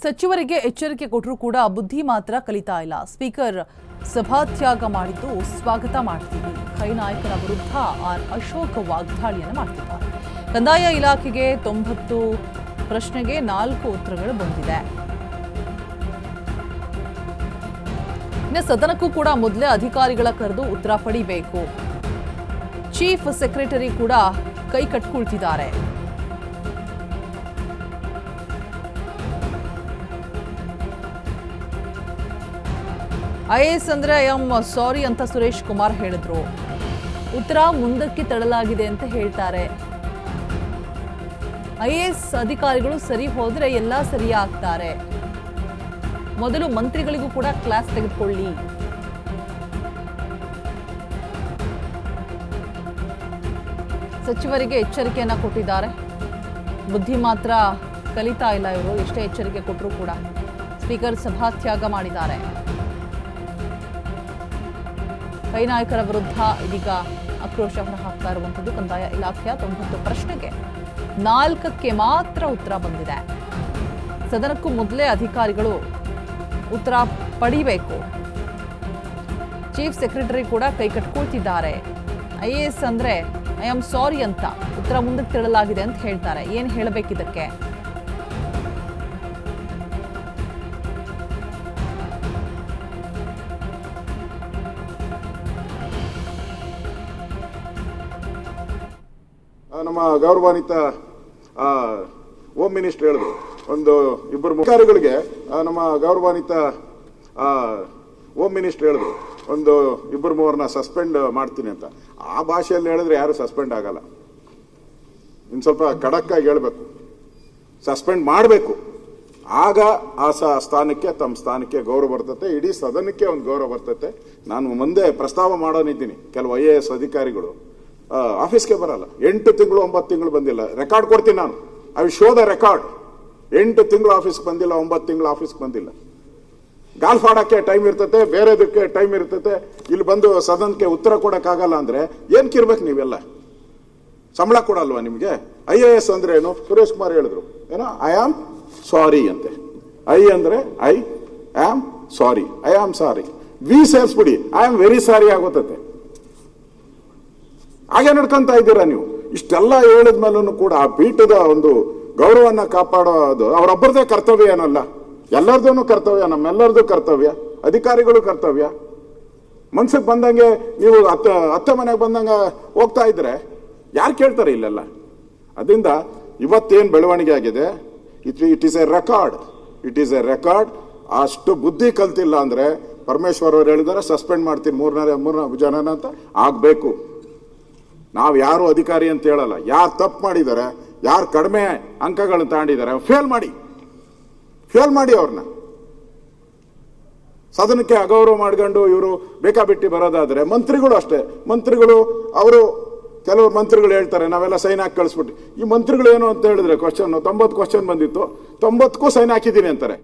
ಸಚಿವರಿಗೆ ಎಚ್ಚರಿಕೆ ಕೊಟ್ಟರೂ ಕೂಡ ಬುದ್ಧಿ ಮಾತ್ರ ಕಲಿತಾ ಇಲ್ಲ. ಸ್ಪೀಕರ್ ಸಭಾತ್ಯಾಗ ಮಾಡಿದ್ದು ಸ್ವಾಗತ ಮಾಡ್ತೀವಿ. ಕೈ ನಾಯಕರ ವಿರುದ್ಧ ಅಶೋಕ್ ವಾಗ್ದಾಳಿಯನ್ನು ಮಾಡ್ತಿದ್ದಾರೆ. ಕಂದಾಯ ಇಲಾಖೆಗೆ 90 ಪ್ರಶ್ನೆಗೆ 4 ಉತ್ತರಗಳು ಬಂದಿದೆ. ಇನ್ನು ಸದನಕ್ಕೂ ಕೂಡ ಮೊದಲೇ ಅಧಿಕಾರಿಗಳ ಕರೆದು ಉತ್ತರ ಪಡಿಬೇಕು. ಚೀಫ್ ಸೆಕ್ರೆಟರಿ ಕೂಡ ಕೈ ಕಟ್ಕೊಳ್ತಿದ್ದಾರೆ. ಐಎಎಸ್ ಅಂದ್ರೆ ಐ ಆಮ್ ಸಾರಿ ಅಂತ ಸುರೇಶ್ ಕುಮಾರ್ ಹೇಳಿದ್ರು. ಉತ್ತರ ಮುಂದಕ್ಕೆ ತಳ್ಳಲಾಗಿದೆ ಅಂತ ಹೇಳ್ತಾರೆ. ಐಎಎಸ್ ಅಧಿಕಾರಿಗಳು ಸರಿ ಹೋದ್ರೆ ಎಲ್ಲ ಸರಿ ಆಗ್ತಾರೆ. ಮೊದಲು ಮಂತ್ರಿಗಳಿಗೂ ಕೂಡ ಕ್ಲಾಸ್ ತೆಗೆದುಕೊಳ್ಳಿ. ಸಚಿವರಿಗೆ ಎಚ್ಚರಿಕೆಯನ್ನ ಕೊಟ್ಟಿದ್ದಾರೆ. ಬುದ್ಧಿ ಮಾತ್ರ ಕಲಿತಾ ಇಲ್ಲ ಇವರು. ಎಷ್ಟೇ ಎಚ್ಚರಿಕೆ ಕೊಟ್ಟರೂ ಕೂಡ ಸ್ಪೀಕರ್ ಸಭಾತ್ಯಾಗ ಮಾಡಿದ್ದಾರೆ. ಕೈ ನಾಯಕರ ವಿರುದ್ಧ ಇದೀಗ ಆಕ್ರೋಶ ಹೊರಹಾಕ್ತಾ ಇರುವಂಥದ್ದು. ಕಂದಾಯ ಇಲಾಖೆಯ 90 ಪ್ರಶ್ನೆಗೆ 4ಕ್ಕೆ ಮಾತ್ರ ಉತ್ತರ ಬಂದಿದೆ. ಸದನಕ್ಕೂ ಮೊದಲೇ ಅಧಿಕಾರಿಗಳು ಉತ್ತರ ಪಡಿಬೇಕು. ಚೀಫ್ ಸೆಕ್ರೆಟರಿ ಕೂಡ ಕೈ ಕಟ್ಕೊಳ್ತಿದ್ದಾರೆ. ಐಎಎಸ್ ಅಂದ್ರೆ ಐ ಆಮ್ ಸಾರಿ ಅಂತ ಉತ್ತರ ಮುಂದಕ್ಕೆ ತಿಳಲಾಗಿದೆ ಅಂತ ಹೇಳ್ತಾರೆ. ಏನು ಹೇಳಬೇಕಿದಕ್ಕೆ? ನಮ್ಮ ಗೌರವಾನ್ವಿತ ಹೋಮ್ ಮಿನಿಸ್ಟರ್ ಹೇಳಿದ್ರು, ಒಂದು ಇಬ್ಬರು ಅಧಿಕಾರಿಗಳಿಗೆ ನಮ್ಮ ಗೌರವಾನ್ವಿತ ಹೋಮ್ ಮಿನಿಸ್ಟರ್ ಹೇಳಿದ್ರು, ಒಂದು ಇಬ್ಬರು ಮೂವರನ್ನ ಸಸ್ಪೆಂಡ್ ಮಾಡ್ತೀನಿ ಅಂತ. ಆ ಭಾಷೆಯಲ್ಲಿ ಹೇಳಿದ್ರೆ ಯಾರು ಸಸ್ಪೆಂಡ್ ಆಗಲ್ಲ. ಇನ್ನು ಸ್ವಲ್ಪ ಖಡಕ್ ಆಗಿ ಹೇಳ್ಬೇಕು, ಸಸ್ಪೆಂಡ್ ಮಾಡಬೇಕು. ಆಗ ಆ ಸ್ಥಾನಕ್ಕೆ, ತಮ್ಮ ಸ್ಥಾನಕ್ಕೆ ಗೌರವ ಬರ್ತತೆ, ಇಡೀ ಸದನಕ್ಕೆ ಒಂದು ಗೌರವ ಬರ್ತತೆ. ನಾನು ಮುಂದೆ ಪ್ರಸ್ತಾವ ಮಾಡೋನಿದ್ದೀನಿ. ಕೆಲವು IAS ಅಧಿಕಾರಿಗಳು ಆಫೀಸ್ಗೆ ಬರಲ್ಲ, 8 ತಿಂಗಳು 9 ತಿಂಗಳು ಬಂದಿಲ್ಲ. ರೆಕಾರ್ಡ್ ಕೊಡ್ತೀನಿ ನಾನು, I will show the record. 8 ತಿಂಗಳು ಆಫೀಸ್ಗೆ ಬಂದಿಲ್ಲ, 9 ತಿಂಗಳು ಆಫೀಸ್ಗೆ ಬಂದಿಲ್ಲ. ಗಾಲ್ಫ್ ಆಡಕ್ಕೆ ಟೈಮ್ ಇರ್ತತೆ, ಬೇರೆದಕ್ಕೆ ಟೈಮ್ ಇರ್ತತೆ. ಇಲ್ಲಿ ಬಂದು ಸದನಕ್ಕೆ ಉತ್ತರ ಕೊಡಕ್ಕಾಗಲ್ಲ ಅಂದ್ರೆ ಏನಕ್ಕಿರ್ಬೇಕು ನೀವೆಲ್ಲ? ಸಂಬಳ ಕೊಡಲ್ವಾ ನಿಮಗೆ? IAS ಅಂದ್ರೆ ಏನು? ಸುರೇಶ್ ಕುಮಾರ್ ಹೇಳಿದ್ರು, ಏನೋ ಐ ಆಮ್ ಸಾರಿ ಅಂತೆ. ಐ ಅಂದ್ರೆ I am sorry, I am sorry. ವಿ ಸೇರಿಸ್ಬಿಡಿ, ಐ ಆಮ್ ವೆರಿ ಸಾರಿ ಆಗುತ್ತದೆ. ಹಾಗೆ ನಡ್ಕೊಂತ ಇದ್ದೀರಾ ನೀವು. ಇಷ್ಟೆಲ್ಲ ಹೇಳಿದ್ಮೇಲೂ ಕೂಡ ಆ ಪೀಠದ ಒಂದು ಗೌರವನ್ನ ಕಾಪಾಡೋದು ಅವರೊಬ್ಬರದೇ ಕರ್ತವ್ಯ ಏನಲ್ಲ, ಎಲ್ಲರದೂ ಕರ್ತವ್ಯ, ನಮ್ಮೆಲ್ಲರದು ಕರ್ತವ್ಯ, ಅಧಿಕಾರಿಗಳು ಕರ್ತವ್ಯ. ಮನ್ಸಿಗೆ ಬಂದಂಗೆ ನೀವು ಅತ್ತೆ ಮನೆಗೆ ಬಂದಂಗೆ ಹೋಗ್ತಾ ಇದ್ರೆ ಯಾರು ಕೇಳ್ತಾರೆ ಇಲ್ಲೆಲ್ಲ? ಅದರಿಂದ ಇವತ್ತೇನು ಬೆಳವಣಿಗೆ ಆಗಿದೆ, it is A record, it is A record. ಅಷ್ಟು ಬುದ್ಧಿ ಕಲ್ತಿಲ್ಲ ಅಂದ್ರೆ ಪರಮೇಶ್ವರ್ ಅವರು ಹೇಳಿದಾರೆ ಸಸ್ಪೆಂಡ್ ಮಾಡ್ತೀನಿ 3 ಜನನ ಅಂತ. ಆಗ್ಬೇಕು. ನಾವು ಯಾರು ಅಧಿಕಾರಿ ಅಂತ ಹೇಳಲ್ಲ. ಯಾರು ತಪ್ಪು ಮಾಡಿದ್ದಾರೆ, ಯಾರು ಕಡಿಮೆ ಅಂಕಗಳನ್ನು ತಗೊಂಡಿದ್ದಾರೆ, ಫೇಲ್ ಮಾಡಿ ಅವ್ರನ್ನ. ಸದನಕ್ಕೆ ಅಗೌರವ ಮಾಡ್ಕೊಂಡು ಇವರು ಬೇಕಾಬಿಟ್ಟಿ ಬರೋದಾದ್ರೆ, ಮಂತ್ರಿಗಳು ಅಷ್ಟೇ. ಮಂತ್ರಿಗಳು ಅವರು ಕೆಲವರು ಮಂತ್ರಿಗಳು ಹೇಳ್ತಾರೆ ನಾವೆಲ್ಲ ಸೈನ್ ಹಾಕಿ ಕಳಿಸ್ಬಿಟ್ಟು. ಈ ಮಂತ್ರಿಗಳು ಏನು ಅಂತ ಹೇಳಿದ್ರೆ ಕ್ವಶನ್ 90 ಕ್ವಶನ್ ಬಂದಿತ್ತು, 90ಕ್ಕೂ ಸೈನ್ ಹಾಕಿದ್ದೀನಿ ಅಂತಾರೆ.